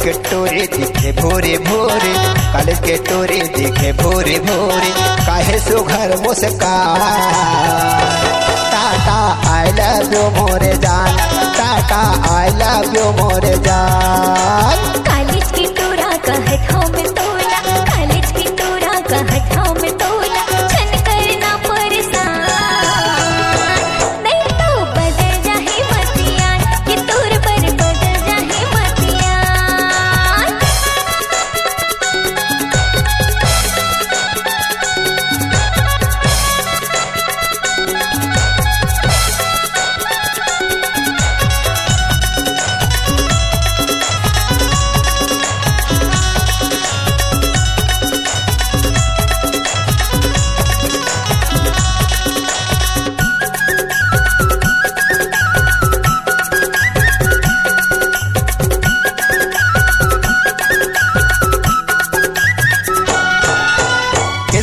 के टोरे दिखे भोरे भोरे, कॉलेज के टोरे दिखे भोरे भोरे, काहे सो घर मुस्कान। टाटा आई लव यू मोरे जान, टाटा आई लव यू मोरे जान। कॉलेज की टोरा कहत हूँ मैं तोला, कॉलेज की टोरा कहत हूँ मैं तोला, छन करना परेशान। नहीं तो बदल जाहे मतियान, ये तोर पर बदल जाहे मतियान।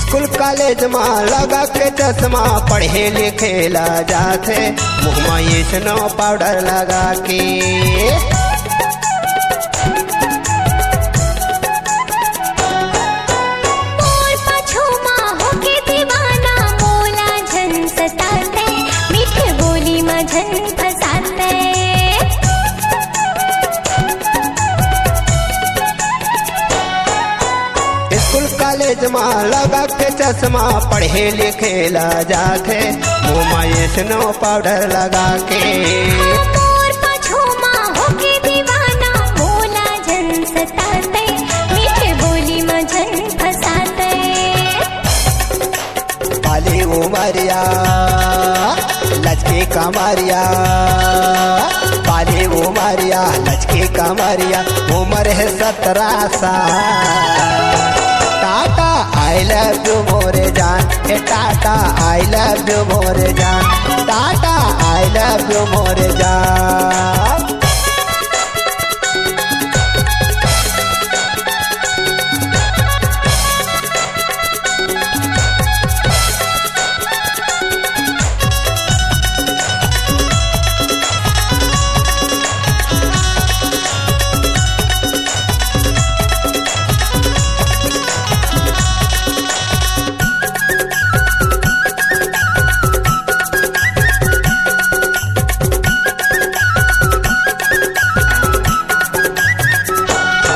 स्कूल कॉलेज में लगा के चश्मा पढ़े लिखे ला जाते, मुँह में ये स्नो पाउडर लगा के। मोर पाछू माँ होके दीवाना, मोला झन सताते, मीठे बोली में झन फसाते। स्कूल कॉलेज में लगा के चश्मा पढ़े लिखे ला जाते, मुँह में ये स्नो पाउडर लगा के। मोर पाछू माँ होके दीवाना, मोला झन सताते, मीठे बोली में झन फसाते। पाली उमरिया लचके कमरिया, पाली उमरिया लचके कमरिया, उम्र है 17 साल। टाटा आई लव यू मोरे जान, हे टाटा आई लव यू मोरे जान, टाटा आई लव यू मोरे जान।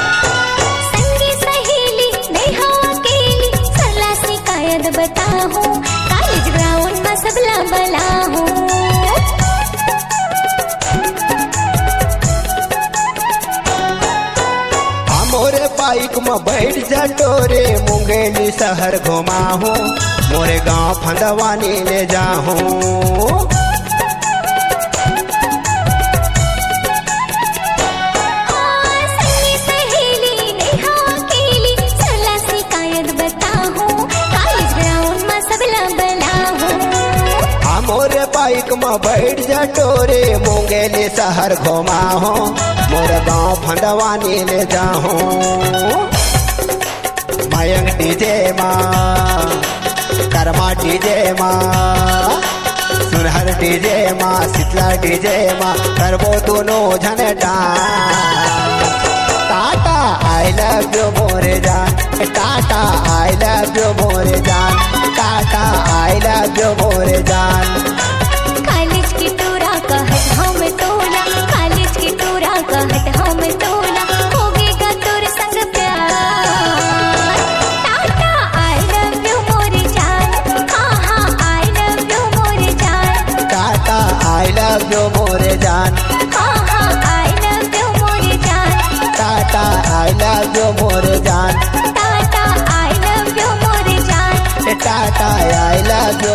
संगी सहेली नहीं हो अकेली, सरला शिकायत बताहूँ, कॉलेज ग्राउंड में सबला बलाहूँ। मोरे बाइक में बैठ जा टोरे, मुंगेली शहर घुमाहूँ, मोरे गांव फंदवानी ले जाहूँ। संगी सहेली नहीं हो अकेली, सरला शिकायत बताहूँ, कॉलेज ग्राउंड में सबला बलाहूँ। मोरे बाइक में बैठ जा टोरे, मुंगेली शहर घुमाहूँ, मोरे गांव फंदवानी ले जाहूँ। मयंक डीजे माँ, कर्मा डीजे माँ, सुनहर डीजे माँ, शीतला डीजे माँ, करबो दोनों जन dance. Tata I love you मोरे जान, टाटा आई लव यू मोरे जान, टाटा आई लव यू मोरे जान। कॉलेज की टोरा कहत हूँ मैं तोला, कॉलेज की टोरा कहत हूँ मैं तोला, होगेगा तोर संग प्यार। टाटा आई लव यू मोरे जान, हाँ हाँ आई लव यू मोरे जान। टाटा आई लव यू मोरे जान, हाँ हाँ आई लव यू मोरे जान। टाटा आई लव यू मोरे जान, टाटा आई लव यू मोरे जान। Tata I love you